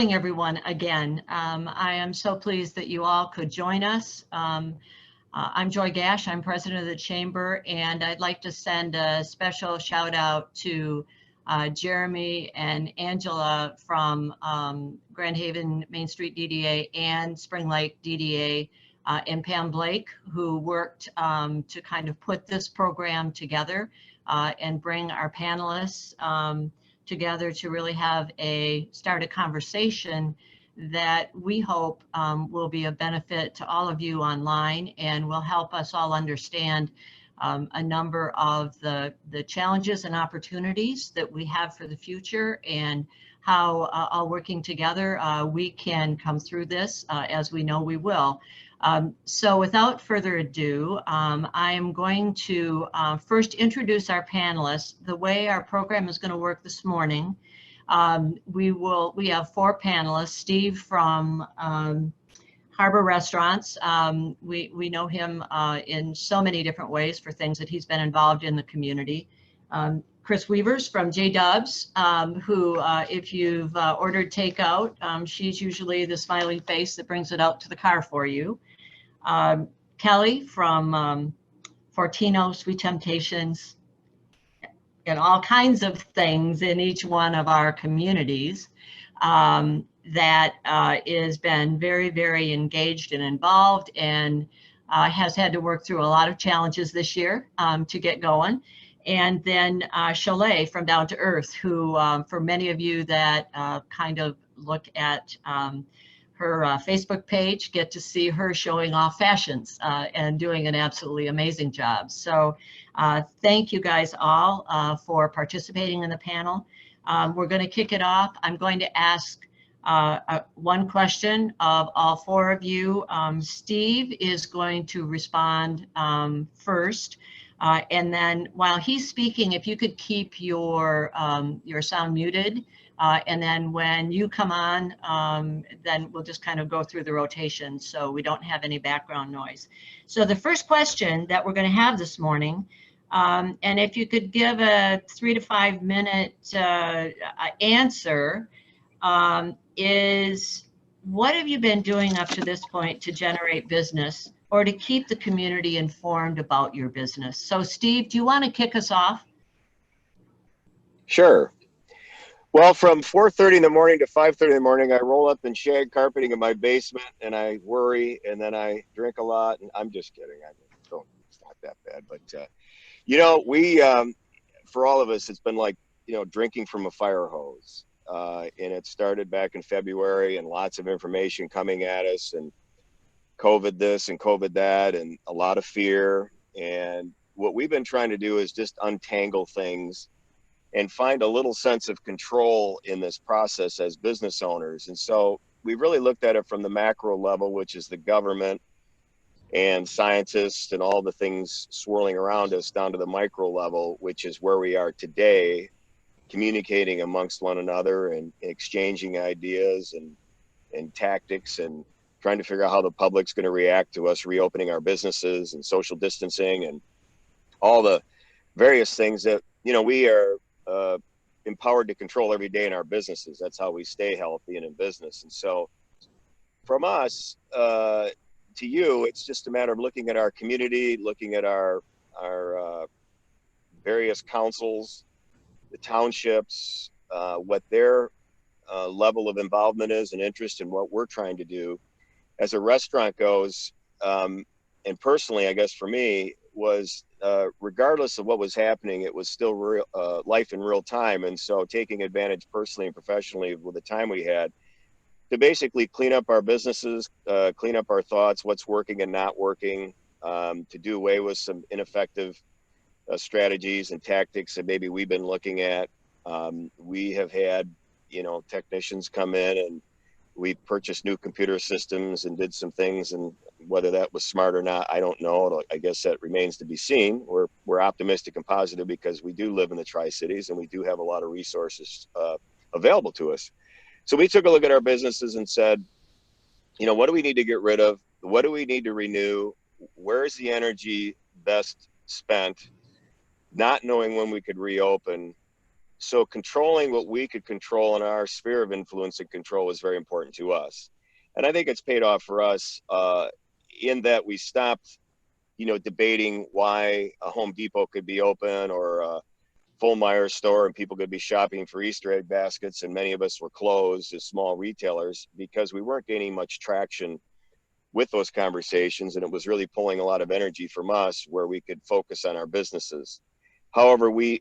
Everyone again. I am so pleased that you all could join us. I'm Joy Gash, I'm president of the chamber, and I'd like to send a special shout out to Jeremy and Angela from Grand Haven Main Street DDA and Spring Lake DDA, and Pam Blake, who worked to kind of put this program together and bring our panelists together to really start a conversation that we hope will be a benefit to all of you online and will help us all understand a number of the challenges and opportunities that we have for the future, and how all working together we can come through this as we know we will. So without further ado, I am going to first introduce our panelists. The way our program is going to work this morning, we have four panelists. Steve from Harbor Restaurants. We know him in so many different ways for things that he's been involved in the community. Chris Weavers from J Dubs, who if you've ordered takeout, she's usually the smiling face that brings it out to the car for you. Kelly from Fortino Sweet Temptations, and all kinds of things in each one of our communities, that has been very, very engaged and involved, and has had to work through a lot of challenges this year to get going. And then Chalet from Down to Earth, who for many of you that kind of look at her Facebook page, get to see her showing off fashions and doing an absolutely amazing job. So thank you guys all for participating in the panel. We're going to kick it off. I'm going to ask one question of all four of you. Steve is going to respond first. And then while he's speaking, if you could keep your sound muted. And then when you come on, then we'll just kind of go through the rotation so we don't have any background noise. So the first question that we're going to have this morning, and if you could give a 3 to 5 minute answer, is what have you been doing up to this point to generate business or to keep the community informed about your business? So Steve, do you want to kick us off? Sure. Well, from 4:30 in the morning to 5:30 in the morning, I roll up in shag carpeting in my basement and I worry, and then I drink a lot. And I'm just kidding. It's not that bad. But, for all of us, it's been like, drinking from a fire hose. And it started back in February, and lots of information coming at us, and COVID this and COVID that, and a lot of fear. And what we've been trying to do is just untangle things and find a little sense of control in this process as business owners. And so we really looked at it from the macro level, which is the government and scientists and all the things swirling around us, down to the micro level, which is where we are today, communicating amongst one another and exchanging ideas and tactics, and trying to figure out how the public's going to react to us reopening our businesses and social distancing and all the various things that, we are empowered to control every day in our businesses. That's how we stay healthy and in business. And so from us to you, it's just a matter of looking at our community, looking at our various councils, the townships, what their level of involvement is and interest in what we're trying to do. As a restaurant goes, and personally, I guess for me, was regardless of what was happening, it was still real life in real time. And so taking advantage personally and professionally with the time we had to basically clean up our businesses, clean up our thoughts, what's working and not working, to do away with some ineffective strategies and tactics that maybe we've been looking at. We have had, technicians come in, and we purchased new computer systems and did some things, and whether that was smart or not, I don't know. I guess that remains to be seen. We're optimistic and positive because we do live in the Tri-Cities and we do have a lot of resources available to us. So we took a look at our businesses and said, what do we need to get rid of? What do we need to renew? Where is the energy best spent? Not knowing when we could reopen, So controlling what we could control in our sphere of influence and control was very important to us. And I think it's paid off for us in that we stopped, debating why a Home Depot could be open or a full Meyer store and people could be shopping for Easter egg baskets. And many of us were closed as small retailers because we weren't gaining much traction with those conversations. And it was really pulling a lot of energy from us where we could focus on our businesses. However, we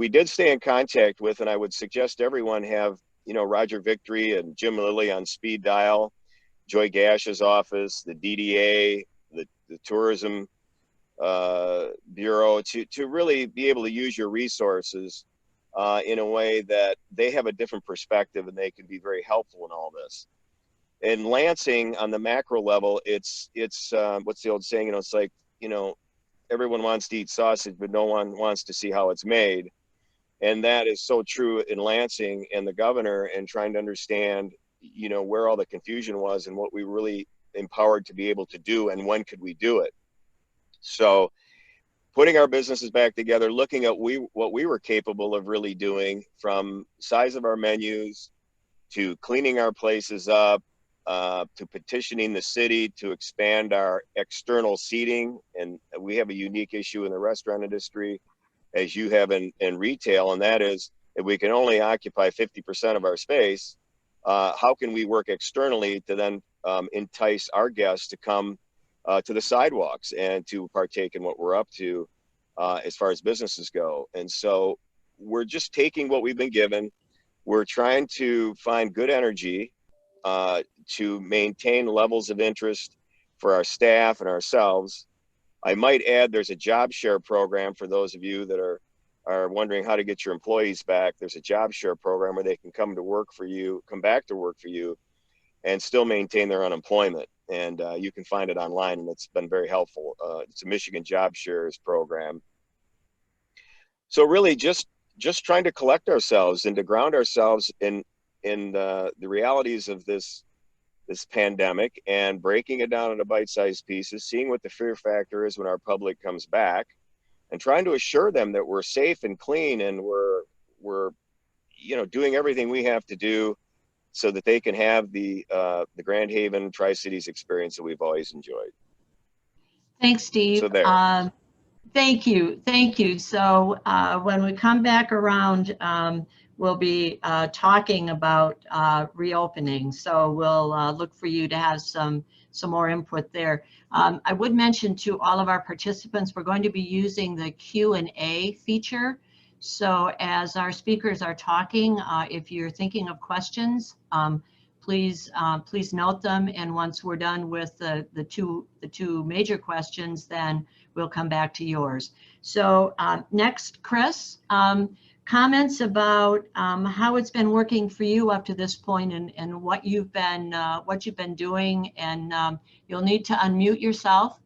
did stay in contact with, and I would suggest everyone have, Roger Victory and Jim Lilly on speed dial, Joy Gash's office, the DDA, the Tourism Bureau, to really be able to use your resources in a way that they have a different perspective and they can be very helpful in all this. In Lansing, on the macro level, it's what's the old saying? It's like, everyone wants to eat sausage, but no one wants to see how it's made. And that is so true in Lansing and the governor, and trying to understand, where all the confusion was and what we really empowered to be able to do and when could we do it. So putting our businesses back together, looking at what we were capable of really doing, from size of our menus to cleaning our places up, to petitioning the city to expand our external seating. And we have a unique issue in the restaurant industry, as you have in retail, and that is, if we can only occupy 50% of our space, how can we work externally to then entice our guests to come to the sidewalks and to partake in what we're up to as far as businesses go. And so we're just taking what we've been given. We're trying to find good energy to maintain levels of interest for our staff and ourselves. I might add, there's a job share program for those of you that are wondering how to get your employees back. There's a job share program where they can come back to work for you and still maintain their unemployment. And you can find it online, and it's been very helpful. It's a Michigan Job Shares program. So really just trying to collect ourselves and to ground ourselves in the realities of this pandemic, and breaking it down into bite-sized pieces, seeing what the fear factor is when our public comes back, and trying to assure them that we're safe and clean, and we're doing everything we have to do so that they can have the Grand Haven Tri-Cities experience that we've always enjoyed. Thanks, Steve. So there. Thank you. So when we come back around, we'll be talking about reopening. So we'll look for you to have some more input there. I would mention to all of our participants, we're going to be using the Q&A feature. So as our speakers are talking, if you're thinking of questions, please note them. And once we're done with the two major questions, then we'll come back to yours. So next, Chris, comments about how it's been working for you up to this point, and what you've been doing. And you'll need to unmute yourself.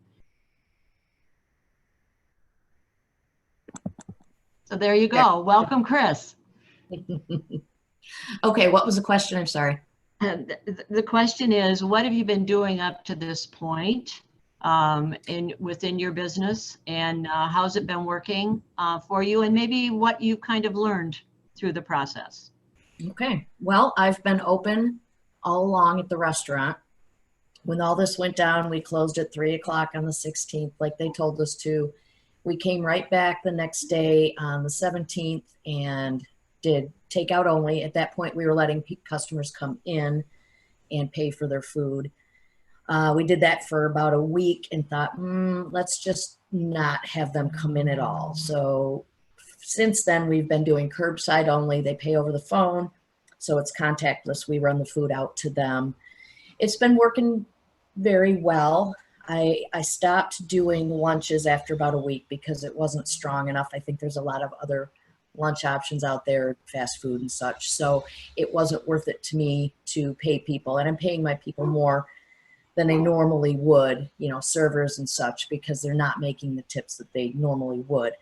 So there you go. Welcome, Chris. Okay, what was the question? I'm sorry. The question is, what have you been doing up to this point within your business, and how's it been working for you, and maybe what you kind of learned through the process? Okay, well, I've been open all along at the restaurant. When all this went down, we closed at 3 o'clock on the 16th, like they told us to. We came right back the next day on the 17th and did takeout only. At that point, we were letting customers come in and pay for their food. We did that for about a week and thought, let's just not have them come in at all. So since then, we've been doing curbside only. They pay over the phone, so it's contactless. We run the food out to them. It's been working very well. I stopped doing lunches after about a week because it wasn't strong enough. I think there's a lot of other lunch options out there, fast food and such. So it wasn't worth it to me to pay people. And I'm paying my people more than I normally would, servers and such, because they're not making the tips that they normally would.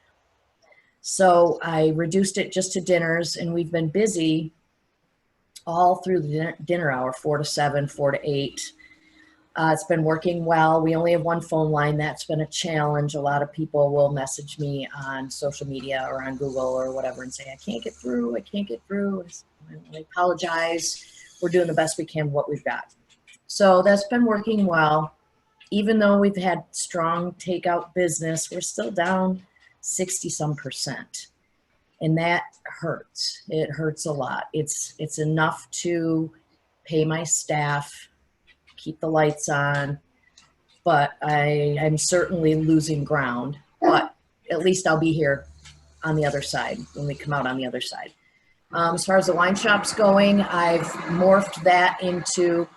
So I reduced it just to dinners, and we've been busy all through the dinner hour, 4 to 7, 4 to 8. It's been working well. We only have one phone line. That's been a challenge. A lot of people will message me on social media or on Google or whatever and say, I can't get through. I can't get through. I apologize. We're doing the best we can with what we've got. So that's been working well. Even though we've had strong takeout business, we're still down 60-some%. And that hurts. It hurts a lot. It's enough to pay my staff, keep the lights on, but I'm certainly losing ground. But at least I'll be here on the other side when we come out on the other side. As far as the wine shop's going, I've morphed that into,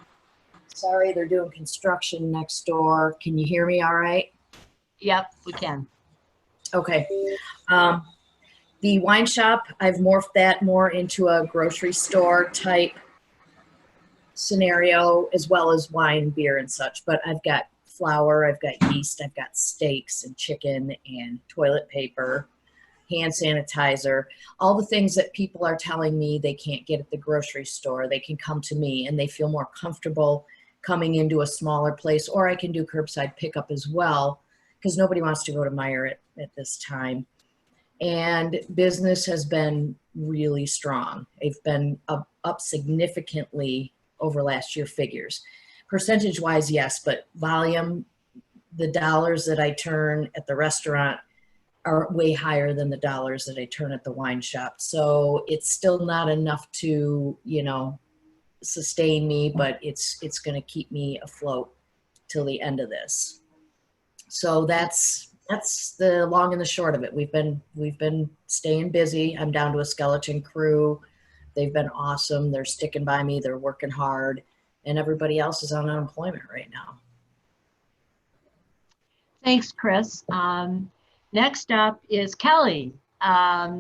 sorry, they're doing construction next door. Can you hear me all right? Yep, we can. Okay. The wine shop, I've morphed that more into a grocery store type scenario, as well as wine, beer, and such. But I've got flour, I've got yeast, I've got steaks and chicken and toilet paper, hand sanitizer, all the things that people are telling me they can't get at the grocery store. They can come to me and they feel more comfortable coming into a smaller place, or I can do curbside pickup as well, because nobody wants to go to Meijer at this time. And business has been really strong. They've been up significantly over last year figures. Percentage wise, yes, but volume, the dollars that I turn at the restaurant are way higher than the dollars that I turn at the wine shop. So it's still not enough to, sustain me, but it's going to keep me afloat till the end of this. So that's the long and the short of it. We've been staying busy. I'm down to a skeleton crew. They've been awesome. They're sticking by me. They're working hard, and everybody else is on unemployment right now. Thanks, Chris. Next up is Kelly.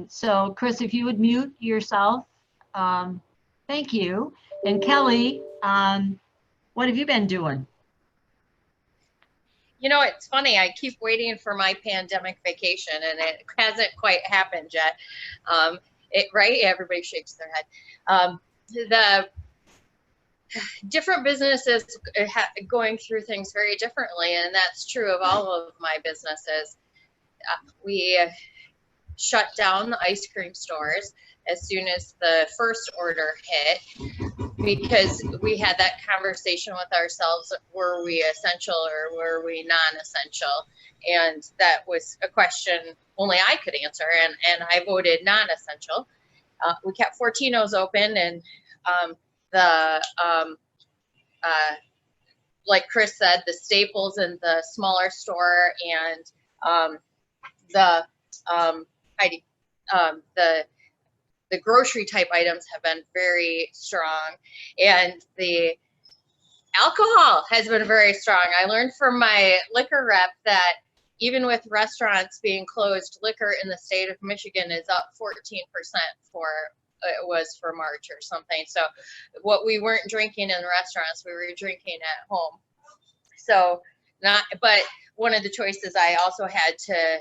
So Chris, if you would mute yourself. Thank you. And Kelly, what have you been doing? It's funny. I keep waiting for my pandemic vacation, and it hasn't quite happened yet. Right? Everybody shakes their head. The different businesses going through things very differently, and that's true of all of my businesses. We shut down the ice cream stores as soon as the first order hit, because we had that conversation with ourselves: were we essential or were we non-essential? And that was a question only I could answer, and I voted non-essential. We kept 14 open, and like Chris said, the staples in the smaller store and the grocery type items have been very strong, and the alcohol has been very strong. I learned from my liquor rep that even with restaurants being closed, liquor in the state of Michigan is up 14% for March or something. So what we weren't drinking in the restaurants, we were drinking at home. So but one of the choices I also had to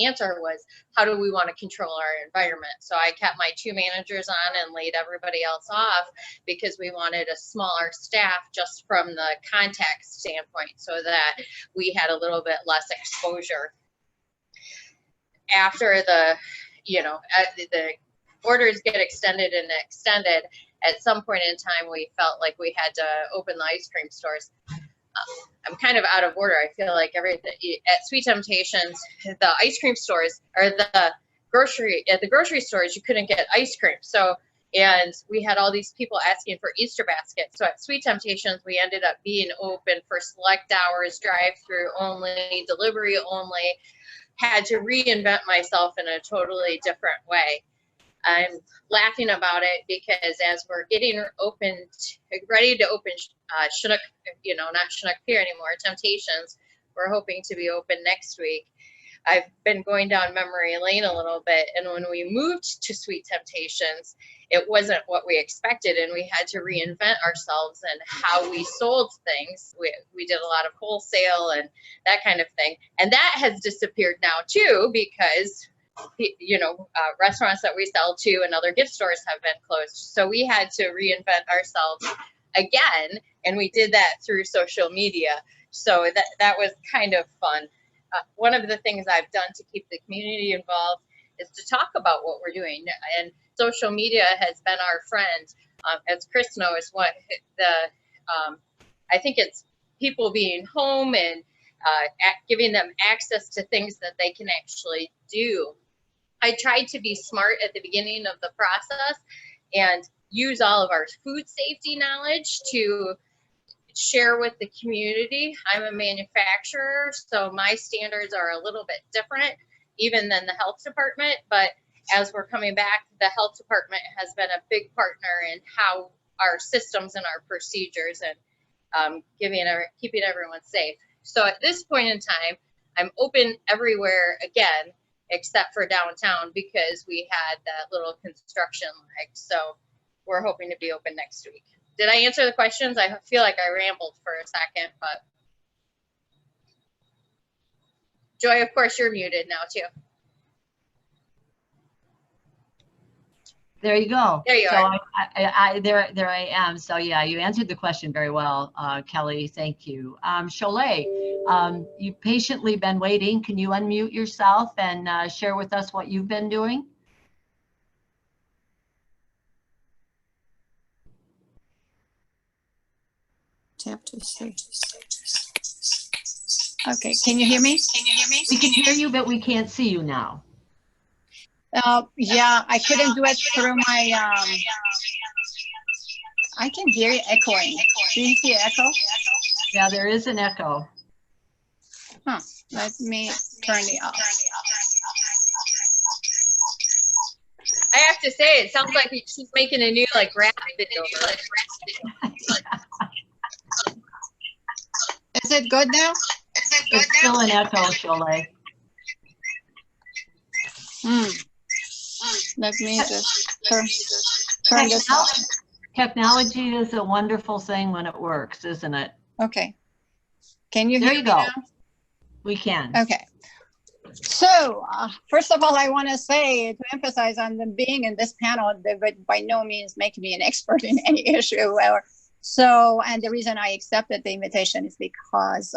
answer was, how do we want to control our environment? So I kept my 2 managers on and laid everybody else off, because we wanted a smaller staff just from the contact standpoint, so that we had a little bit less exposure. After the orders get extended, at some point in time we felt like we had to open the ice cream stores. I'm kind of out of order. I feel like everything at Sweet Temptations, the ice cream stores, or at the grocery stores, you couldn't get ice cream. So, and we had all these people asking for Easter baskets. So at Sweet Temptations, we ended up being open for select hours, drive-through only, delivery only. Had to reinvent myself in a totally different way. I'm laughing about it because as we're getting ready to open Chinook, not Chinook Pier anymore, Temptations, we're hoping to be open next week. I've been going down memory lane a little bit, and when we moved to Sweet Temptations, it wasn't what we expected, and we had to reinvent ourselves and how we sold things. We did a lot of wholesale and that kind of thing, and that has disappeared now too, because restaurants that we sell to and other gift stores have been closed. So we had to reinvent ourselves again, and we did that through social media. So that was kind of fun. One of the things I've done to keep the community involved is to talk about what we're doing, and social media has been our friend. As Chris knows, what I think it's people being home and giving them access to things that they can actually do. I tried to be smart at the beginning of the process and use all of our food safety knowledge to share with the community. I'm a manufacturer, so my standards are a little bit different even than the health department, but as we're coming back, the health department has been a big partner in how our systems and our procedures and keeping everyone safe. So at this point in time, I'm open everywhere again, except for downtown because we had that little construction lag. So we're hoping to be open next week. Did I answer the questions? I feel like I rambled for a second, but Joy, of course, you're muted now too. There you go. There you so are. There I am. So yeah, you answered the question very well, Kelly. Thank you. Cholet, you've patiently been waiting. Can you unmute yourself and share with us what you've been doing? Tap to see. Okay, can you hear me? We can hear you, but we can't see you now. Yeah, I couldn't do it through my, I can hear you echoing. Do you hear echo? Yeah, there is an echo. Huh, let me turn it off. I have to say, it sounds like she's making a new rap video. Is it good now? It's still an echo, Cholet. Let me just turn this off. Technology is a wonderful thing when it works, isn't it? Okay. Can you hear me There you go. now? We can. Okay. So, first of all, I want to say, to emphasize on them being in this panel, they would by no means make me an expert in any issue. And the reason I accepted the invitation is because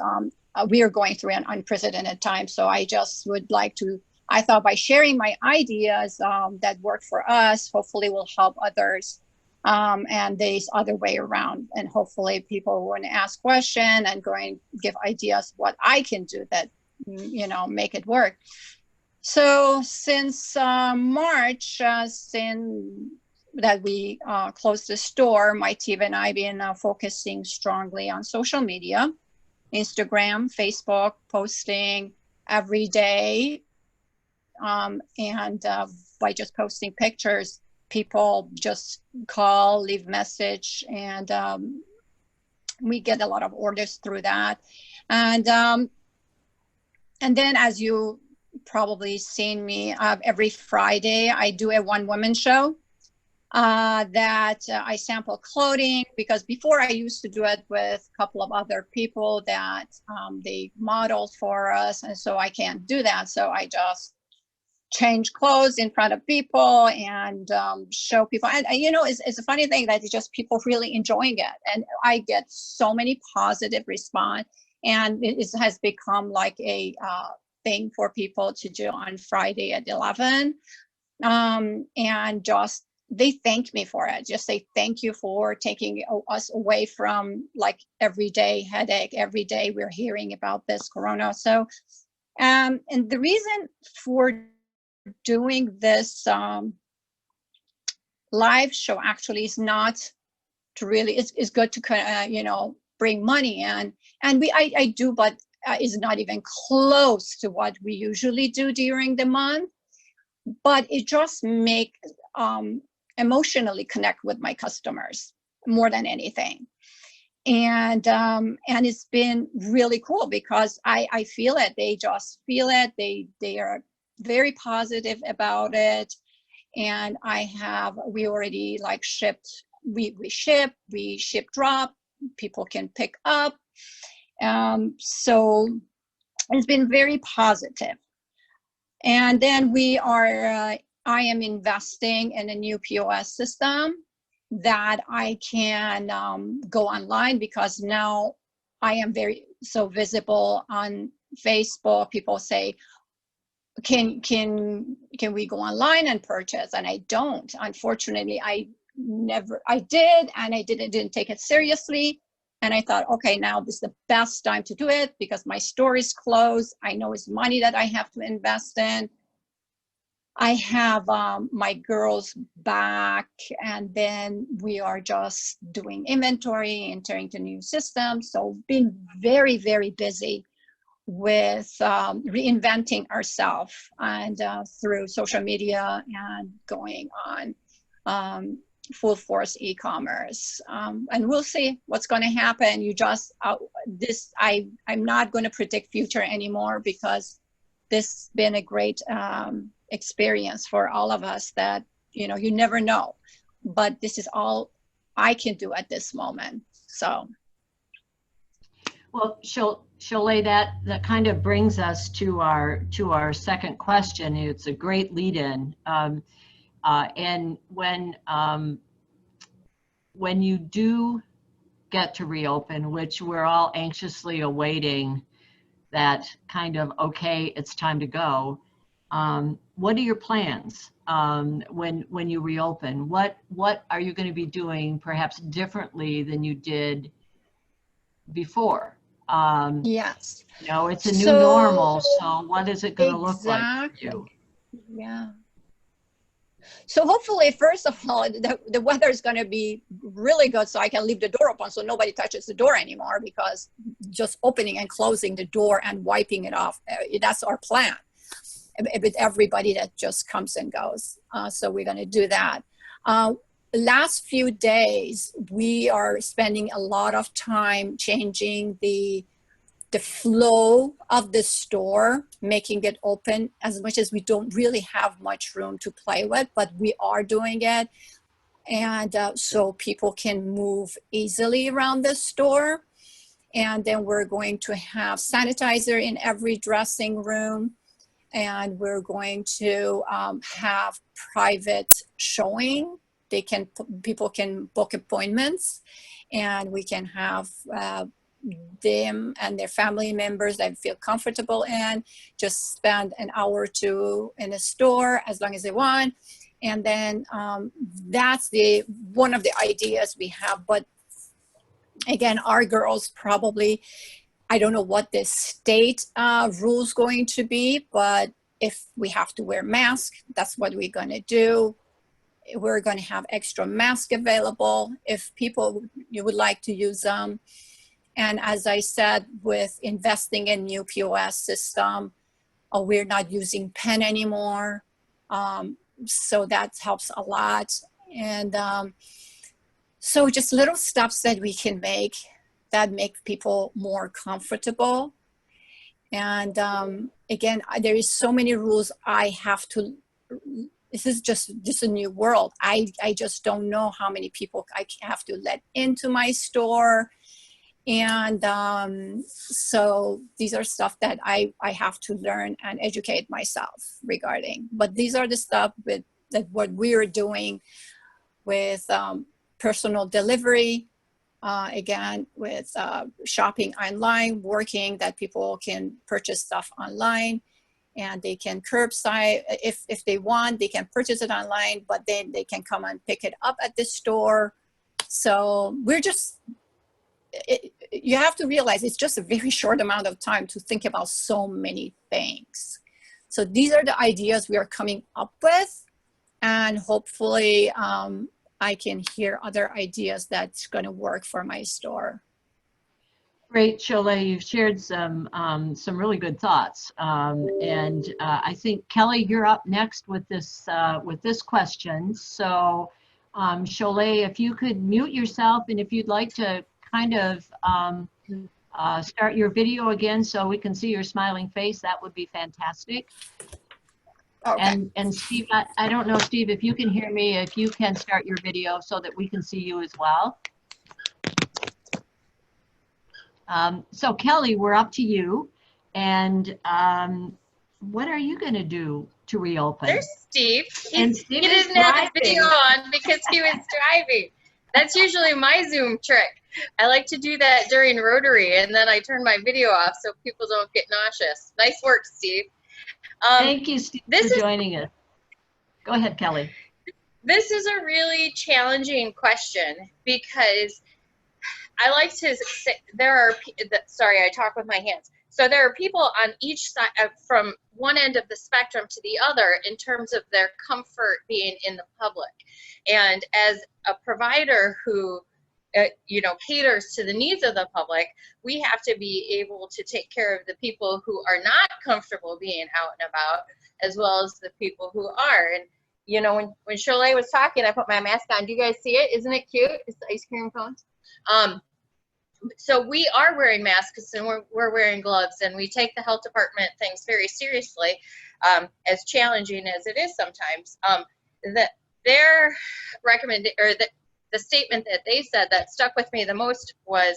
we are going through an unprecedented time. So I just would like to, I thought by sharing my ideas that work for us, hopefully will help others. And this other way around. And hopefully people want to ask questions and going to give ideas what I can do that, make it work. So since March, since that we closed the store, my team and I have been focusing strongly on social media, Instagram, Facebook, posting every day. And by just posting pictures, people just call, leave message, and we get a lot of orders through that. And then, as you probably seen me, every Friday I do a one-woman show that I sample clothing, because before I used to do it with a couple of other people that they modeled for us, and so I can't do that. So I just change clothes in front of people and show people. And it's a funny thing that it's just people really enjoying it, and I get so many positive response, and it has become like a thing for people to do on Friday at 11, and just they thank me for it. Just say thank you for taking us away from like everyday headache. Every day we're hearing about this corona. So and the reason for doing this live show actually is not to really, it's good to bring money in, and I do, but is not even close to what we usually do during the month. But it just make emotionally connect with my customers more than anything. And it's been really cool because I feel it. They just feel it. They are very positive about it. And we already like shipped, we ship drop, people can pick up. So it's been very positive. And then I am investing in a new POS system. that I can go online, because now I am so visible on Facebook. People say, can we go online and purchase? And I don't. Unfortunately, I did, and I didn't take it seriously. And I thought, okay, now this is the best time to do it, because my store is closed. I know it's money that I have to invest in. I have my girls back, and then we are just doing inventory, entering the new system. So been very, very busy with reinventing ourselves, and through social media and going on full force e-commerce. And we'll see what's going to happen. I'm not going to predict future anymore, because this has been a great experience for all of us, that, you know, you never know, but this is all I can do at this moment. So. Well, Sholay, that kind of brings us to our second question. It's a great lead-in. And when you do get to reopen, which we're all anxiously awaiting, that kind of, okay, it's time to go. What are your plans when you reopen? What are you going to be doing perhaps differently than you did before? Yes. You know, it's a new normal. So what is it going to look like for you? Yeah. So hopefully, first of all, the weather is going to be really good, so I can leave the door open so nobody touches the door anymore, because just opening and closing the door and wiping it off, that's our plan with everybody that just comes and goes. So we're going to do that. Last few days, we are spending a lot of time changing the flow of the store, making it open, as much as we don't really have much room to play with, but we are doing it. And so people can move easily around the store. And then we're going to have sanitizer in every dressing room. And we're going to have private showing. People can book appointments, and we can have them and their family members that feel comfortable in just spend an hour or two in a store as long as they want. And then that's one of the ideas we have. But again, our girls probably, I don't know what the state rules going to be, but if we have to wear masks, that's what we're going to do. We're going to have extra masks available if you would like to use them. And as I said, with investing in new POS system, we're not using pen anymore. So that helps a lot. And so just little steps that we can make that make people more comfortable. And again, there is so many rules I have to, this is just a new world. I just don't know how many people I have to let into my store. And so these are stuff that I have to learn and educate myself regarding. But these are the stuff what we are doing with personal delivery, again, with shopping online, working that people can purchase stuff online, and they can curbside if they want, they can purchase it online, but then they can come and pick it up at the store. So we're just, you have to realize it's just a very short amount of time to think about so many things. So these are the ideas we are coming up with, and hopefully I can hear other ideas that's going to work for my store. Great, Sholay, you've shared some really good thoughts, and I think Kelly, you're up next with this question. So, Sholay, if you could mute yourself, and if you'd like to kind of start your video again so we can see your smiling face, that would be fantastic. Okay. And Steve, I don't know, Steve, if you can hear me, if you can start your video so that we can see you as well. So Kelly, we're up to you. And what are you going to do to reopen? There's Steve. And Steve he didn't have the video on because he was driving. That's usually my Zoom trick. I like to do that during Rotary, and then I turn my video off so people don't get nauseous. Nice work, Steve. Thank you, Steve, for joining us. Go ahead, Kelly. This is a really challenging question because I like to say sorry, I talk with my hands. So there are people on each side, from one end of the spectrum to the other, in terms of their comfort being in the public. And as a provider who, caters to the needs of the public, we have to be able to take care of the people who are not comfortable being out and about, as well as the people who are. And when Cholet was talking, I put my mask on. Do you guys see it? Isn't it cute? It's the ice cream cones. So we are wearing masks and we're wearing gloves, and we take the health department things very seriously, as challenging as it is sometimes. Their the statement that they said that stuck with me the most was,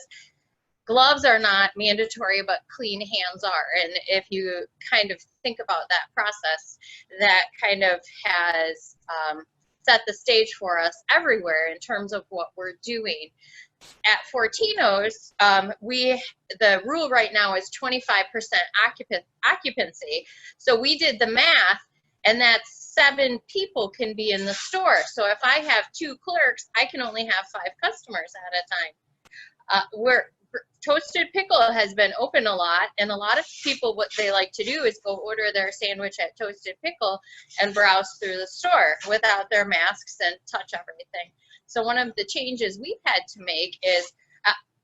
gloves are not mandatory, but clean hands are. And if you kind of think about that process, that kind of has set the stage for us everywhere in terms of what we're doing. At Fortino's, the rule right now is 25% occupancy. So we did the math, and that's 7 people can be in the store. So if I have 2 clerks, I can only have 5 customers at a time. Toasted Pickle has been open a lot, and a lot of people, what they like to do is go order their sandwich at Toasted Pickle and browse through the store without their masks and touch everything. So one of the changes we've had to make is,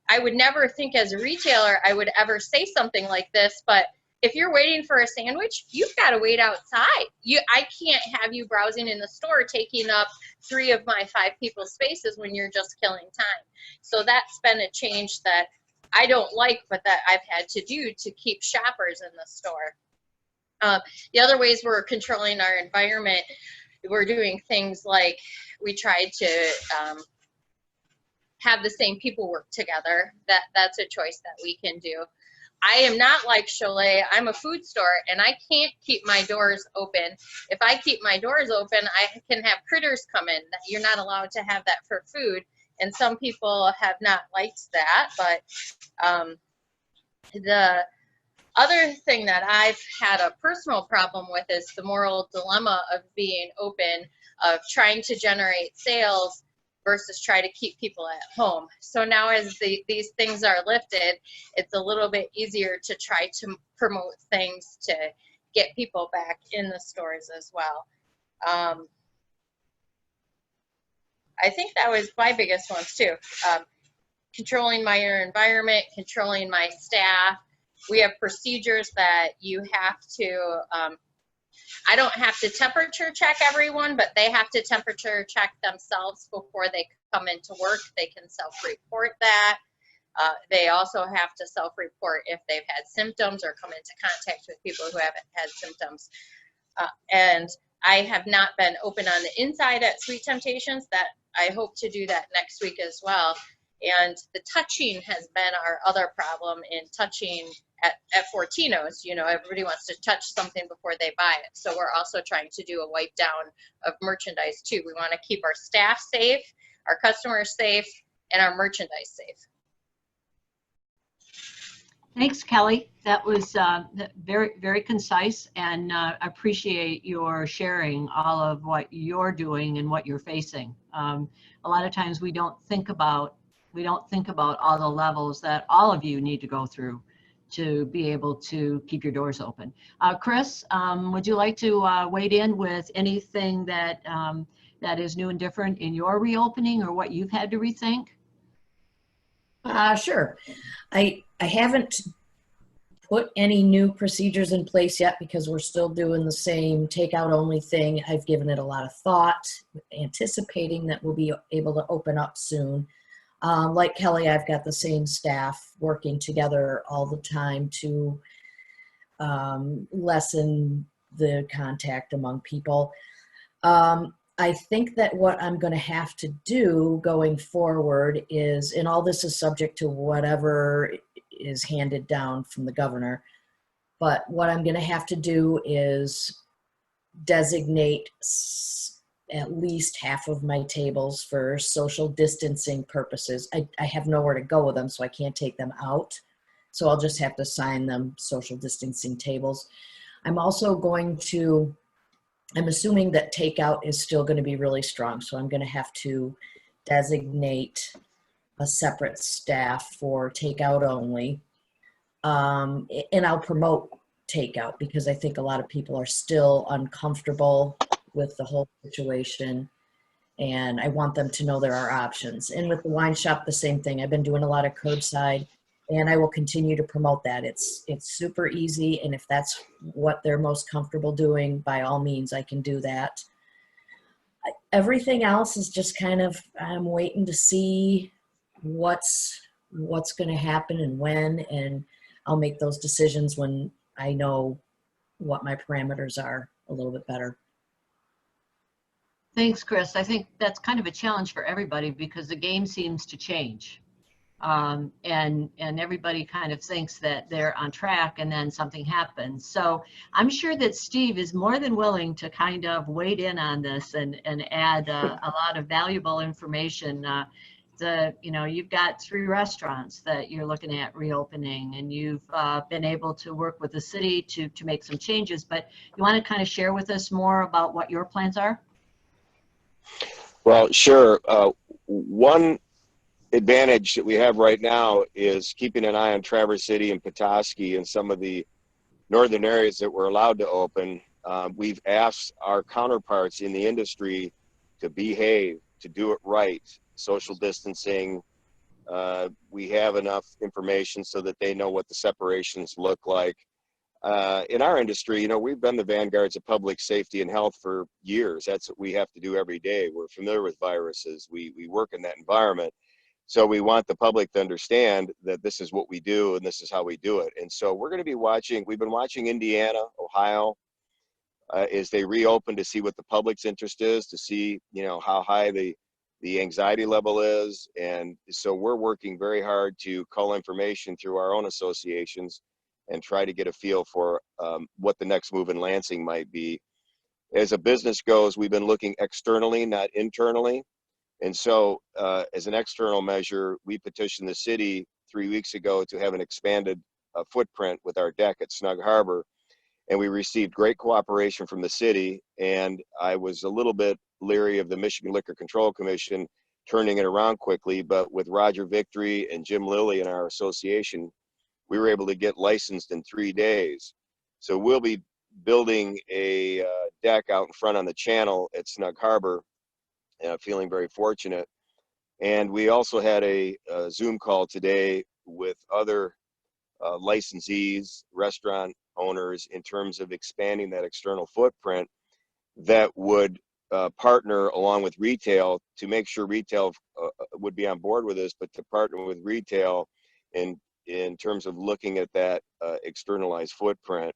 I would never think as a retailer I would ever say something like this, but if you're waiting for a sandwich, you've got to wait outside. I can't have you browsing in the store taking up 3 of my 5 people's spaces when you're just killing time. So that's been a change that I don't like, but that I've had to do to keep shoppers in the store. The other ways we're controlling our environment, we're doing things like we tried to have the same people work together. That's a choice that we can do. I am not like Cholet. I'm a food store, and I can't keep my doors open. If I keep my doors open, I can have critters come in. You're not allowed to have that for food. And some people have not liked that, but the other thing that I've had a personal problem with is the moral dilemma of being open, of trying to generate sales versus try to keep people at home. So now as these things are lifted, it's a little bit easier to try to promote things to get people back in the stores as well. I think that was my biggest ones too. Controlling my environment, controlling my staff. We have procedures that you have to, I don't have to temperature check everyone, but they have to temperature check themselves before they come into work. They can self-report that. They also have to self-report if they've had symptoms or come into contact with people who haven't had symptoms. And I have not been open on the inside at Sweet Temptations. That I hope to do that next week as well. And the touching has been our other problem in touching at Fortino's. You know, everybody wants to touch something before they buy it. So we're also trying to do a wipe down of merchandise too. We want to keep our staff safe, our customers safe, and our merchandise safe. Thanks, Kelly. That was very, very concise, and appreciate your sharing all of what you're doing and what you're facing. A lot of times we don't think about all the levels that all of you need to go through to be able to keep your doors open. Chris, would you like to wade in with anything that that is new and different in your reopening, or what you've had to rethink? Sure. I haven't put any new procedures in place yet because we're still doing the same takeout only thing. I've given it a lot of thought, anticipating that we'll be able to open up soon. Like Kelly, I've got the same staff working together all the time to lessen the contact among people. I think that what I'm going to have to do going forward is, and all this is subject to whatever is handed down from the governor, but what I'm going to have to do is designate at least half of my tables for social distancing purposes. I have nowhere to go with them, so I can't take them out. So I'll just have to assign them social distancing tables. I'm also going to, I'm assuming that takeout is still going to be really strong. So I'm going to have to designate a separate staff for takeout only. And I'll promote takeout because I think a lot of people are still uncomfortable with the whole situation, and I want them to know there are options. And with the wine shop, the same thing. I've been doing a lot of curbside, and I will continue to promote that. It's super easy, and if that's what they're most comfortable doing, by all means, I can do that. Everything else is just kind of, I'm waiting to see what's going to happen and when, and I'll make those decisions when I know what my parameters are a little bit better. Thanks, Chris. I think that's kind of a challenge for everybody because the game seems to change. And everybody kind of thinks that they're on track and then something happens. So I'm sure that Steve is more than willing to kind of wade in on this and add a lot of valuable information. You've got 3 restaurants that you're looking at reopening, and you've been able to work with the city to make some changes, but you want to kind of share with us more about what your plans are? Well, sure. One advantage that we have right now is keeping an eye on Traverse City and Petoskey and some of the northern areas that we're allowed to open. We've asked our counterparts in the industry to behave, to do it right, social distancing. We have enough information so that they know what the separations look like. In our industry, we've been the vanguards of public safety and health for years. That's what we have to do every day. We're familiar with viruses. We work in that environment. So we want the public to understand that this is what we do and this is how we do it. And so we're going to be watching, we've been watching Indiana, Ohio, as they reopen to see what the public's interest is, to see, how high the anxiety level is. And so we're working very hard to cull information through our own associations and try to get a feel for what the next move in Lansing might be. As a business goes, we've been looking externally, not internally. And so as an external measure, we petitioned the city 3 weeks ago to have an expanded footprint with our deck at Snug Harbor. And we received great cooperation from the city. And I was a little bit leery of the Michigan Liquor Control Commission turning it around quickly. But with Roger Victory and Jim Lilly in our association, we were able to get licensed in 3 days. So we'll be building a deck out in front on the channel at Snug Harbor. Feeling very fortunate. And we also had a Zoom call today with other licensees, restaurant owners, in terms of expanding that external footprint that would partner along with retail to make sure retail would be on board with this, but to partner with retail in terms of looking at that externalized footprint.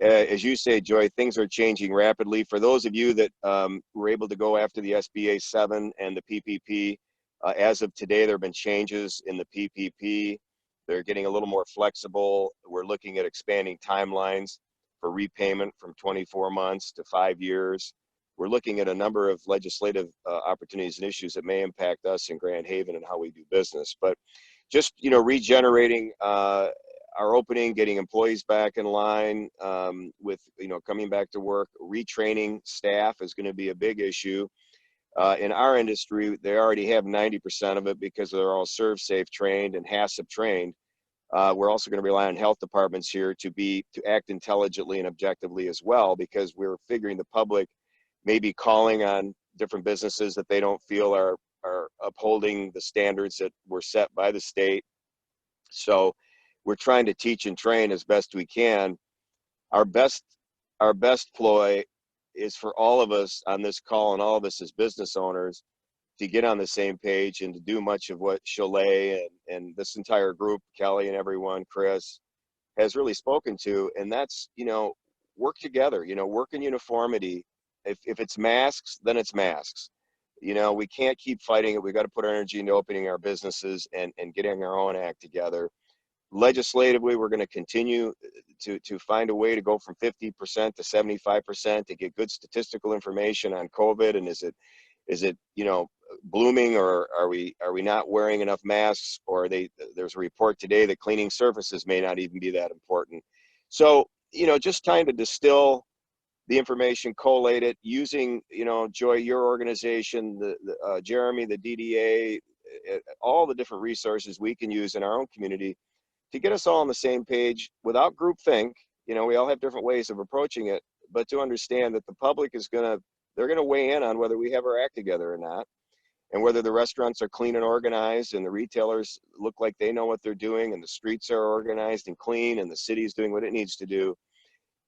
As you say, Joy, things are changing rapidly. For those of you that were able to go after the SBA 7 and the PPP, as of today, there have been changes in the PPP. They're getting a little more flexible. We're looking at expanding timelines for repayment from 24 months to 5 years. We're looking at a number of legislative opportunities and issues that may impact us in Grand Haven and how we do business. But just, regenerating our opening, getting employees back in line with, coming back to work, retraining staff is going to be a big issue. In our industry, they already have 90% of it because they're all ServSafe trained and HACCP trained. We're also going to rely on health departments here to act intelligently and objectively as well, because we're figuring the public may be calling on different businesses that they don't feel are upholding the standards that were set by the state. So we're trying to teach and train as best we can. Our best ploy is for all of us on this call and all of us as business owners to get on the same page and to do much of what Chalet and this entire group, Kelly and everyone, Chris, has really spoken to. And that's, work together, work in uniformity. If it's masks, then it's masks. We can't keep fighting it. We've got to put our energy into opening our businesses and getting our own act together. Legislatively, we're going to continue to find a way to go from 50% to 75%, to get good statistical information on COVID, and is it blooming, or are we not wearing enough masks, or there's a report today that cleaning surfaces may not even be that important. So just trying to distill the information, collate it, using Joy, your organization, the Jeremy, the DDA, all the different resources we can use in our own community to get us all on the same page without groupthink. We all have different ways of approaching it, but to understand that the public they're gonna weigh in on whether we have our act together or not, and whether the restaurants are clean and organized, and the retailers look like they know what they're doing, and the streets are organized and clean, and the city's doing what it needs to do.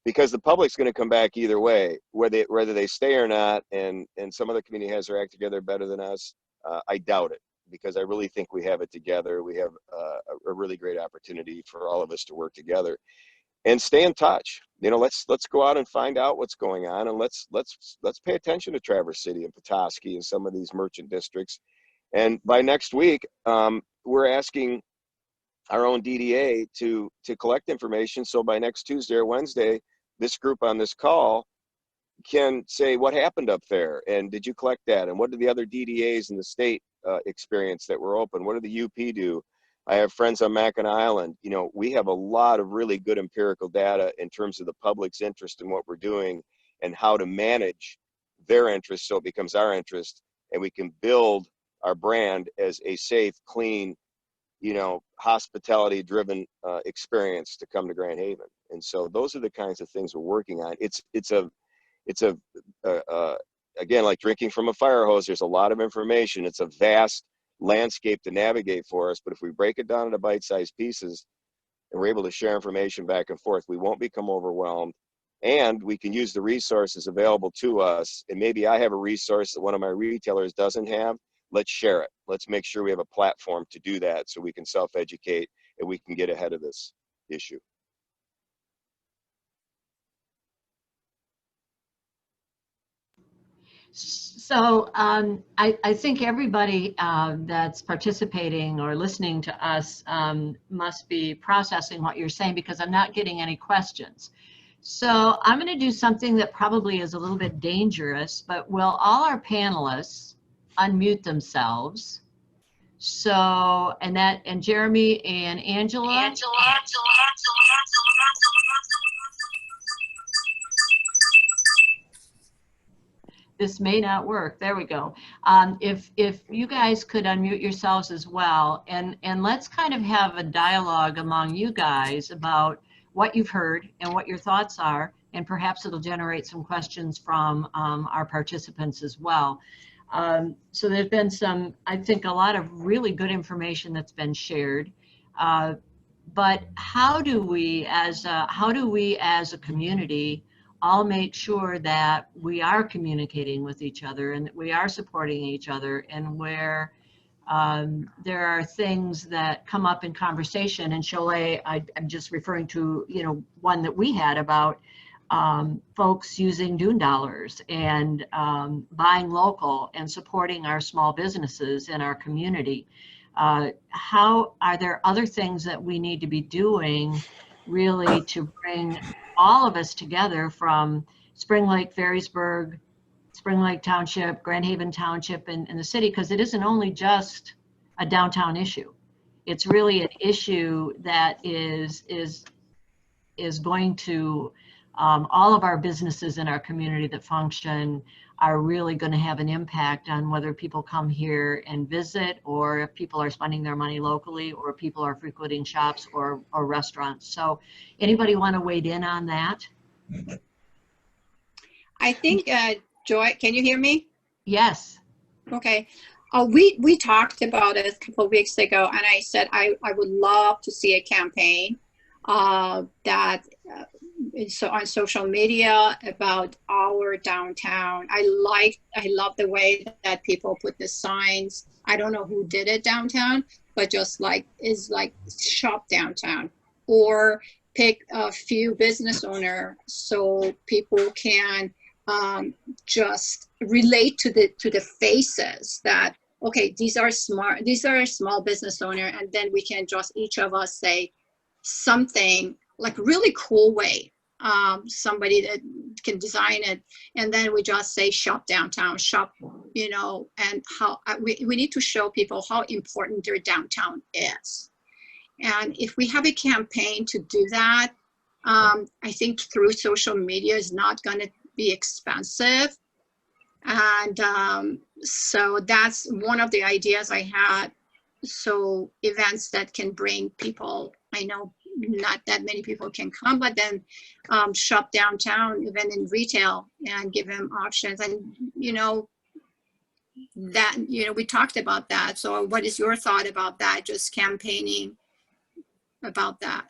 Because the public's going to come back either way, whether they stay or not. And some of the community has their act together better than us. I doubt it, because I really think we have it together. We have a really great opportunity for all of us to work together and stay in touch. Let's go out and find out what's going on, and let's pay attention to Traverse City and Petoskey and some of these merchant districts. And by next week, we're asking our own DDA to collect information. So by next Tuesday or Wednesday, this group on this call can say, what happened up there, and did you collect that, and what did the other DDAs in the state experience that were open? What did the UP do? I have friends on Mackinac Island. We have a lot of really good empirical data in terms of the public's interest in what we're doing and how to manage their interest so it becomes our interest, and we can build our brand as a safe, clean, hospitality driven experience to come to Grand Haven. And so those are the kinds of things we're working on. It's again, like drinking from a fire hose. There's a lot of information. It's a vast landscape to navigate for us, but if we break it down into bite-sized pieces and we're able to share information back and forth, we won't become overwhelmed, and we can use the resources available to us. And maybe I have a resource that one of my retailers doesn't have. Let's share it. Let's make sure we have a platform to do that, so we can self-educate and we can get ahead of this issue. So I think everybody that's participating or listening to us must be processing what you're saying, because I'm not getting any questions. So I'm going to do something that probably is a little bit dangerous, but will all our panelists unmute themselves? So, and Jeremy and Angela. This may not work. There we go. If you guys could unmute yourselves as well, and let's kind of have a dialogue among you guys about what you've heard and what your thoughts are, and perhaps it'll generate some questions from our participants as well. So there's been some, I think, a lot of really good information that's been shared. But how do we as a community all make sure that we are communicating with each other and that we are supporting each other, and where there are things that come up in conversation? And Cholet, I'm just referring to, one that we had about folks using Dune dollars and buying local and supporting our small businesses in our community. How are there other things that we need to be doing really to bring all of us together, from Spring Lake, Ferrysburg, Spring Lake Township, Grand Haven Township, and the city? Because it isn't only just a downtown issue. It's really an issue that is going to all of our businesses in our community that function are really going to have an impact on whether people come here and visit, or if people are spending their money locally, or people are frequenting shops or restaurants. So anybody want to weigh in on that? I think, Joy, can you hear me? Yes. Okay. We talked about it a couple of weeks ago, and I said I would love to see a campaign that so on social media about our downtown. I love the way that people put the signs. I don't know who did it downtown, but just is shop downtown, or pick a few business owner so people can just relate to the faces that, okay, these are a small business owner, and then we can just each of us say something like really cool way. Somebody that can design it, and then we just say shop downtown, shop, you know, and how we need to show people how important their downtown is. And if we have a campaign to do that, I think through social media is not going to be expensive. And so that's one of the ideas I had. So events that can bring people, I know not that many people can come, but then shop downtown, even in retail, and give them options. And, you know, that, you know, we talked about that. So what is your thought about that? Just campaigning about that?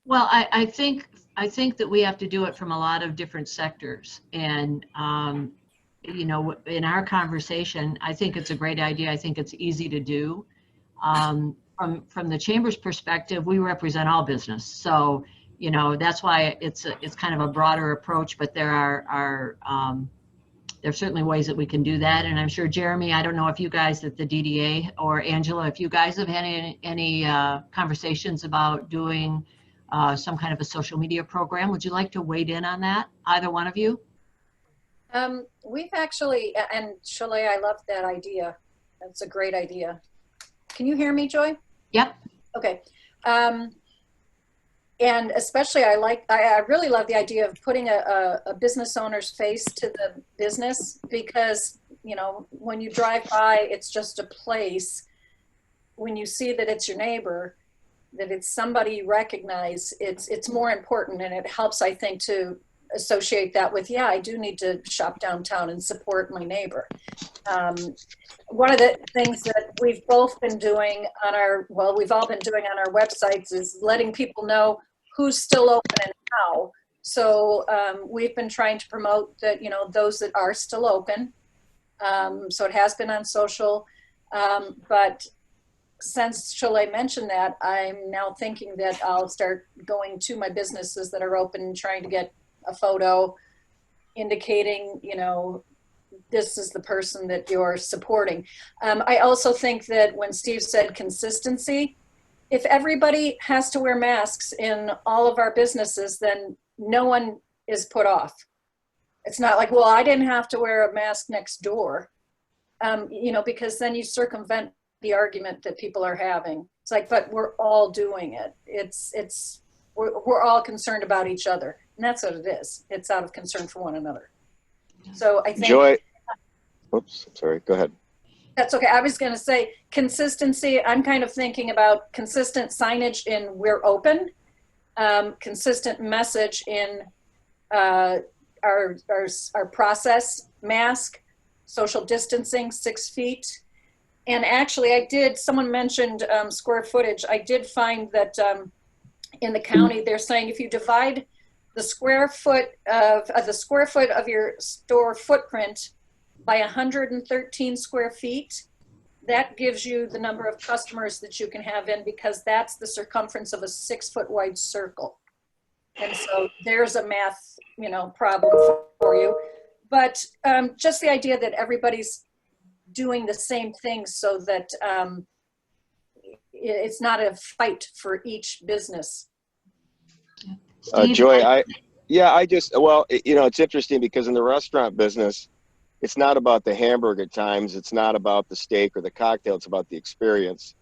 Well, I think that we have to do it from a lot of different sectors. And, you know, in our conversation, I think it's a great idea. I think it's easy to do. From the chamber's perspective, we represent all business. So, you know, that's why it's kind of a broader approach, but there are certainly ways that we can do that. And I'm sure, Jeremy, I don't know if you guys at the DDA or Angela, if you guys have had any conversations about doing some kind of a social media program. Would you like to weigh in on that, either one of you? We've actually, and Shirley, I love that idea. That's a great idea. Can you hear me, Joy? Yep. Okay. And especially I really love the idea of putting a business owner's face to the business, because, you know, when you drive by, it's just a place. When you see that it's your neighbor, that it's somebody you recognize, it's more important, and it helps, I think, to associate that with, yeah, I do need to shop downtown and support my neighbor. One of the things that we've both been doing we've all been doing on our websites is letting people know who's still open and how. So we've been trying to promote that, you know, those that are still open. So it has been on social, but since Cholet mentioned that, I'm now thinking that I'll start going to my businesses that are open and trying to get a photo indicating, you know, this is the person that you're supporting. I also think that when Steve said consistency, if everybody has to wear masks in all of our businesses, then no one is put off. It's not like, well, I didn't have to wear a mask next door, you know, because then you circumvent the argument that people are having. It's like, but we're all doing it. We're all concerned about each other, and that's what it is. It's out of concern for one another. So I think. Joy, oops, sorry, go ahead. That's okay. I was going to say consistency. I'm kind of thinking about consistent signage in "We're open," consistent message in our process, mask, social distancing, 6 feet. And actually, someone mentioned square footage. I did find that in the county, they're saying if you divide the square foot of your store footprint by 113 square feet, that gives you the number of customers that you can have in, because that's the circumference of a 6 foot wide circle. And so there's a math, you know, problem for you. But just the idea that everybody's doing the same thing, so that it's not a fight for each business. Joy, well, you know, it's interesting because in the restaurant business, it's not about the hamburger times, it's not about the steak or the cocktail, it's about the experience.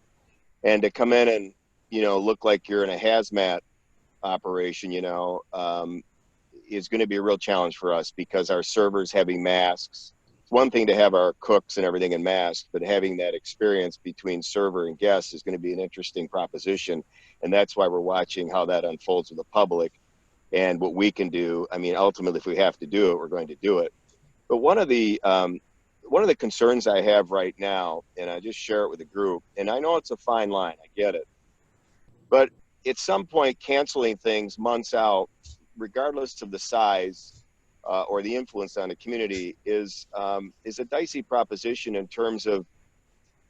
And to come in and, you know, look like you're in a hazmat operation, you know, is going to be a real challenge for us, because our servers having masks. It's one thing to have our cooks and everything in masks, but having that experience between server and guests is going to be an interesting proposition. And that's why we're watching how that unfolds with the public and what we can do. I mean, ultimately, if we have to do it, we're going to do it. But one of the concerns I have right now, and I just share it with the group, and I know it's a fine line, I get it, but at some point, canceling things months out, regardless of the size or the influence on the community, is a dicey proposition in terms of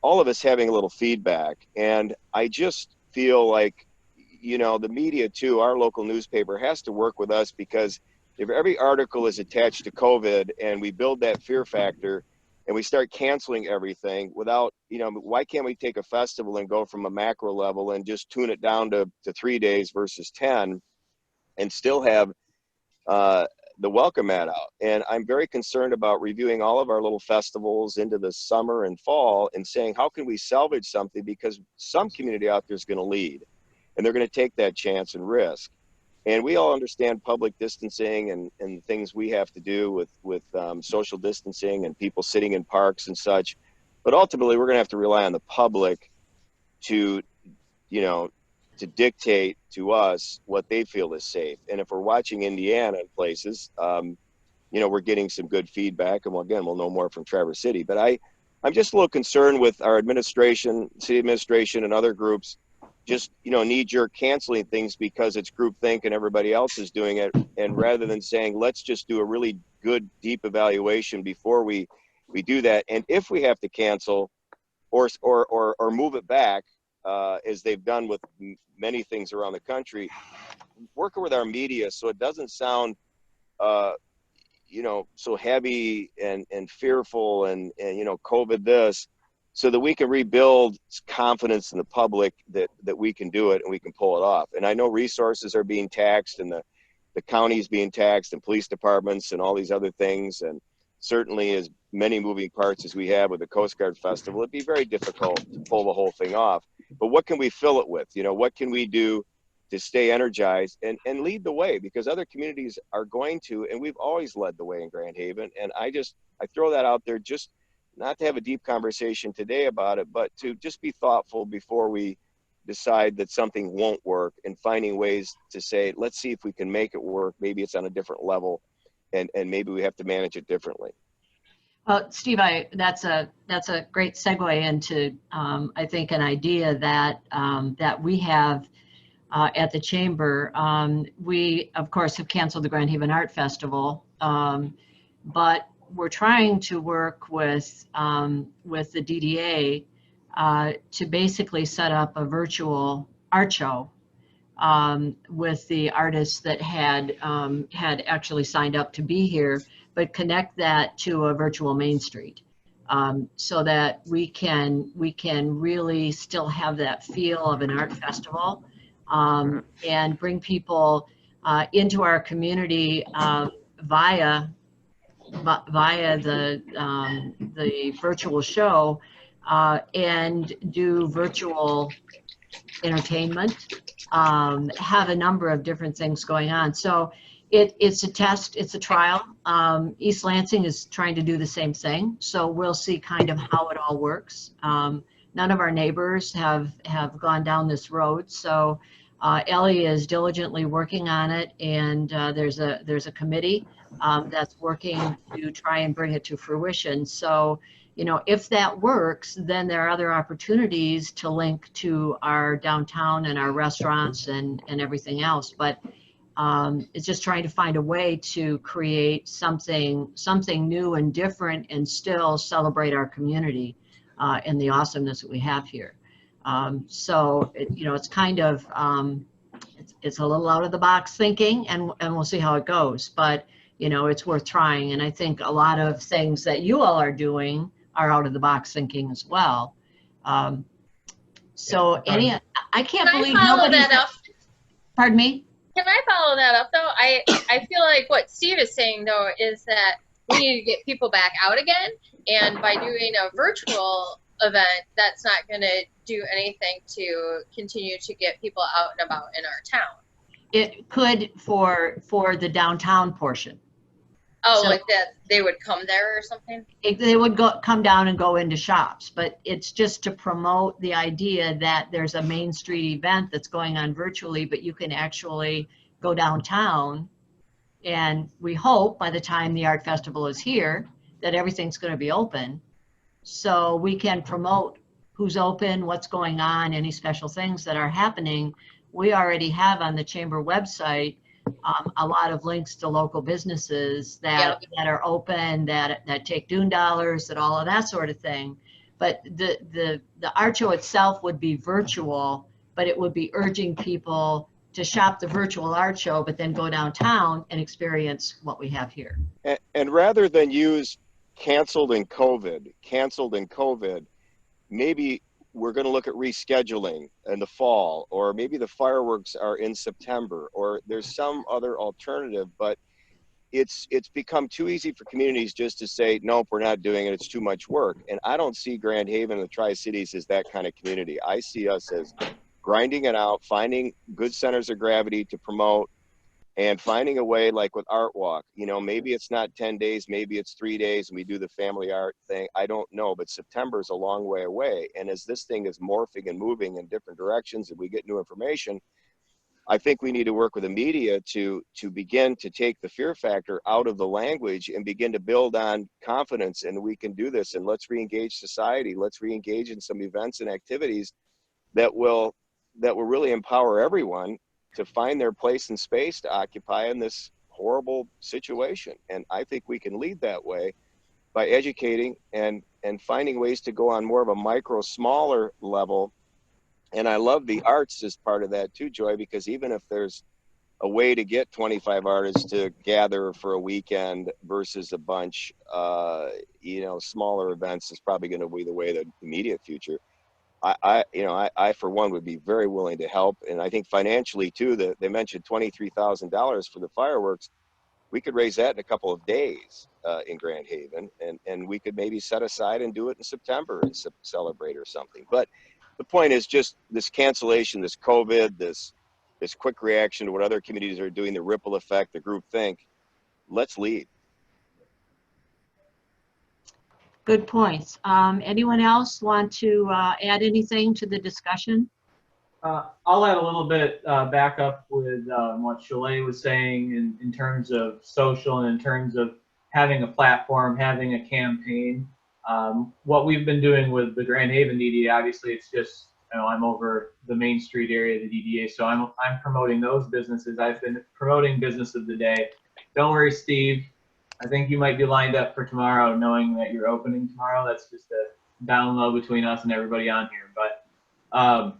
all of us having a little feedback. And I just feel like, you know, the media too, our local newspaper, has to work with us, because if every article is attached to COVID and we build that fear factor and we start canceling everything without, you know, why can't we take a festival and go from a macro level and just tune it down to 3 days versus 10 and still have the welcome mat out? And I'm very concerned about reviewing all of our little festivals into the summer and fall and saying, how can we salvage something? Because some community out there is going to lead, and they're going to take that chance and risk. And we all understand public distancing and things we have to do with social distancing and people sitting in parks and such. But ultimately, we're going to have to rely on the public to, you know, to dictate to us what they feel is safe. And if we're watching Indiana in places, you know, we're getting some good feedback. And again, we'll know more from Traverse City. But I'm just a little concerned with our administration, city administration, and other groups just, you know, knee-jerk canceling things because it's groupthink and everybody else is doing it. And rather than saying, let's just do a really good, deep evaluation before we do that. And if we have to cancel or move it back, as they've done with many things around the country, working with our media so it doesn't sound, you know, so heavy and fearful and, you know, COVID this, so that we can rebuild confidence in the public that we can do it and we can pull it off. And I know resources are being taxed, and the county's being taxed, and police departments and all these other things. And certainly as many moving parts as we have with the Coast Guard Festival, it'd be very difficult to pull the whole thing off. But what can we fill it with? You know, what can we do to stay energized and lead the way? Because other communities are going to, and we've always led the way in Grand Haven. And I throw that out there, just not to have a deep conversation today about it, but to just be thoughtful before we decide that something won't work, and finding ways to say, let's see if we can make it work. Maybe it's on a different level, and maybe we have to manage it differently. Well, Steve, that's a great segue into I think an idea that that we have at the Chamber. We of course have canceled the Grand Haven Art Festival, but we're trying to work with the DDA to basically set up a virtual art show with the artists that had actually signed up to be here, but connect that to a virtual Main Street, so that we can really still have that feel of an art festival, and bring people into our community via the virtual show, and do virtual entertainment, have a number of different things going on. So it's a test, it's a trial. East Lansing is trying to do the same thing. So we'll see kind of how it all works. None of our neighbors have gone down this road. So Ellie is diligently working on it, and there's a committee that's working to try and bring it to fruition. So, you know, if that works, then there are other opportunities to link to our downtown and our restaurants and everything else. But it's just trying to find a way to create something new and different, and still celebrate our community and the awesomeness that we have here. So you know, it's kind of it's a little out of the box thinking, and we'll see how it goes. But you know, it's worth trying. And I think a lot of things that you all are doing are out of the box thinking as well. So I can't believe nobody. Pardon me? Can I follow that up though? I feel like what Steve is saying though is that we need to get people back out again, and by doing a virtual event, that's not going to do anything to continue to get people out and about in our town. It could for the downtown portion. Oh, So, like that they would come there or something? They would come down and go into shops, but it's just to promote the idea that there's a Main Street event that's going on virtually, but you can actually go downtown. And we hope by the time the art festival is here that everything's going to be open, so we can promote who's open, what's going on, any special things that are happening. We already have on the Chamber website a lot of links to local businesses that are open, that take Dune dollars, that all of that sort of thing. But the art show itself would be virtual, but it would be urging people to shop the virtual art show, but then go downtown and experience what we have here. And rather than use canceled in COVID, maybe we're going to look at rescheduling in the fall, or maybe the fireworks are in September, or there's some other alternative. But it's become too easy for communities just to say, nope, we're not doing it, it's too much work. And I don't see Grand Haven and the Tri-Cities as that kind of community. I see us as grinding it out, finding good centers of gravity to promote, and finding a way, like with Art Walk, you know, maybe it's not 10 days, maybe it's 3 days and we do the family art thing. I don't know, but September is a long way away. And as this thing is morphing and moving in different directions and we get new information, I think we need to work with the media to begin to take the fear factor out of the language and begin to build on confidence, and we can do this. And let's re-engage society. Let's re-engage in some events and activities that will really empower everyone to find their place and space to occupy in this horrible situation. And I think we can lead that way by educating and finding ways to go on more of a micro, smaller level. And I love the arts as part of that too, Joy, because even if there's a way to get 25 artists to gather for a weekend versus a bunch, you know, smaller events is probably going to be the way the immediate future. I for one would be very willing to help. And I think financially too, they mentioned $23,000 for the fireworks. We could raise that in a couple of days in Grand Haven, and we could maybe set aside and do it in September and celebrate or something. But the point is just this cancellation, this COVID, this quick reaction to what other communities are doing, the ripple effect, the group think. Let's lead. Good points. Anyone else want to add anything to the discussion? I'll add a little bit back up with what Shalay was saying in terms of social and in terms of having a platform, having a campaign. What we've been doing with the Grand Haven DDA, obviously it's just, you know, I'm over the Main Street area of the DDA, so I'm promoting those businesses. I've been promoting Business of the Day. Don't worry, Steve. I think you might be lined up for tomorrow, knowing that you're opening tomorrow. That's just a download between us and everybody on here. But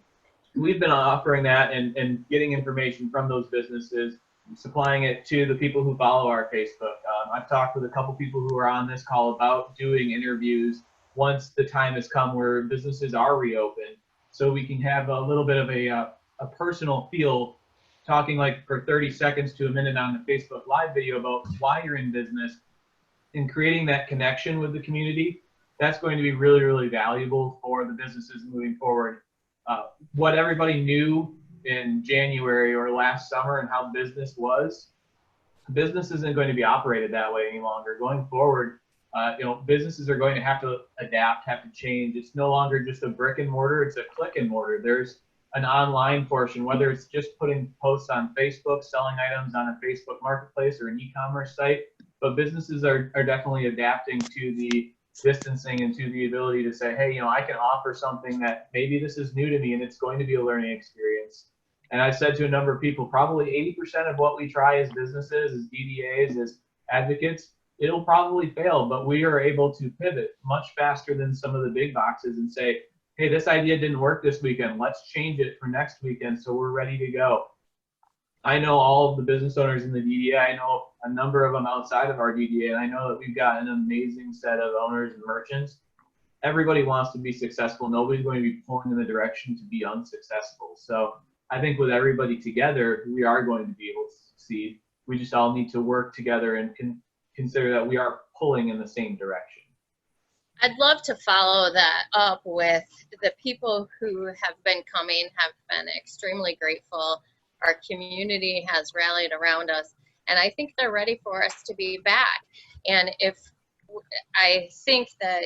we've been offering that and getting information from those businesses, supplying it to the people who follow our Facebook. I've talked with a couple people who are on this call about doing interviews once the time has come where businesses are reopened, so we can have a little bit of a personal feel, talking like for 30 seconds to a minute on the Facebook Live video about why you're in business and creating that connection with the community. That's going to be really, really valuable for the businesses moving forward. What everybody knew in January or last summer and how business was, business isn't going to be operated that way any longer. Going forward, you know, businesses are going to have to adapt, have to change. It's no longer just a brick and mortar, it's a click and mortar. There's an online portion, whether it's just putting posts on Facebook, selling items on a Facebook marketplace or an e-commerce site, but businesses are definitely adapting to the distancing and to the ability to say, hey, you know, I can offer something that maybe this is new to me and it's going to be a learning experience. And I've said to a number of people, probably 80% of what we try as businesses, as DDAs, as advocates, it'll probably fail, but we are able to pivot much faster than some of the big boxes and say, hey, this idea didn't work this weekend. Let's change it for next weekend so we're ready to go. I know all of the business owners in the DDA. I know a number of them outside of our DDA, and I know that we've got an amazing set of owners and merchants. Everybody wants to be successful. Nobody's going to be pulling in the direction to be unsuccessful. So I think with everybody together, we are going to be able to succeed. We just all need to work together and consider that we are pulling in the same direction. I'd love to follow that up with the people who have been coming, have been extremely grateful. Our community has rallied around us, and I think they're ready for us to be back. And I think that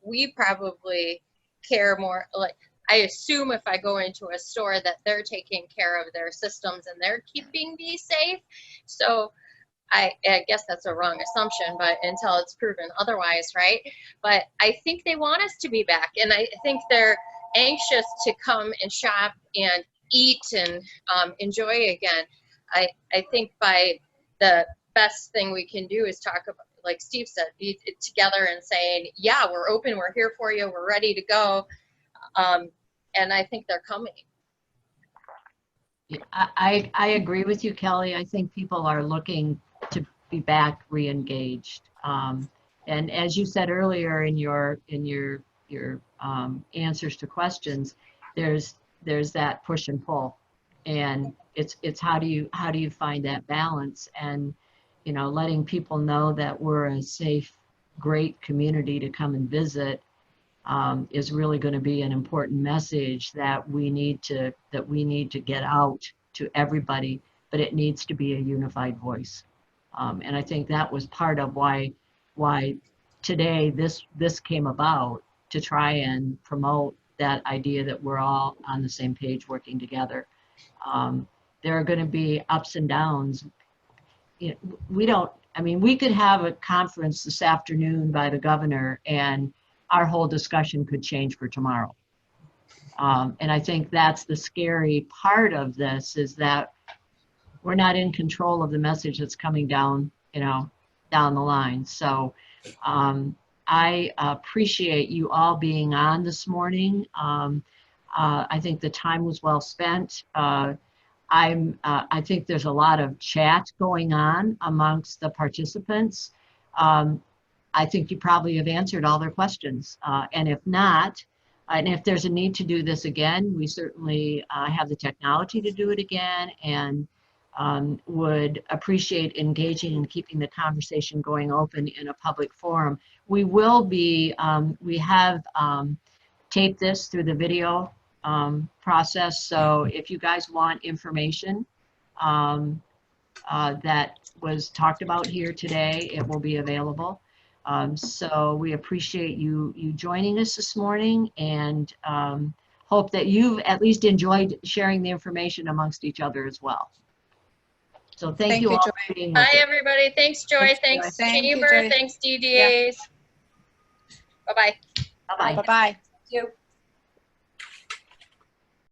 we probably care more, like, I assume if I go into a store that they're taking care of their systems and they're keeping me safe. So I guess that's a wrong assumption, but until it's proven otherwise, right? But I think they want us to be back, and I think they're anxious to come and shop and eat and enjoy again. I think by the best thing we can do is talk about, like Steve said, be together and saying, yeah, we're open, we're here for you, we're ready to go. And I think they're coming. I agree with you, Kelly. I think people are looking to be back re-engaged. And as you said earlier in your answers to questions, there's that push and pull, and it's how do you find that balance, and you know, letting people know that we're a safe, great community to come and visit is really going to be an important message that we need to get out to everybody, but it needs to be a unified voice. And I think that was part of why today this came about, to try and promote that idea that we're all on the same page working together. There are going to be ups and downs. You know, we could have a conference this afternoon by the governor and our whole discussion could change for tomorrow. And I think that's the scary part of this, is that we're not in control of the message that's coming down, you know, down the line. So I appreciate you all being on this morning. I think the time was well spent. I think there's a lot of chat going on amongst the participants. I think you probably have answered all their questions. And if not, and if there's a need to do this again, we certainly have the technology to do it again, and would appreciate engaging and keeping the conversation going open in a public forum. We will be, we have taped this through the video process. So if you guys want information that was talked about here today, it will be available. So we appreciate you joining us this morning, and hope that you've at least enjoyed sharing the information amongst each other as well. So thank you all for being with us. Bye, everybody. Thanks, Joy. Thanks, Chamber. Thanks, DDAs. Bye-bye. Bye-bye. Bye-bye. Thank you.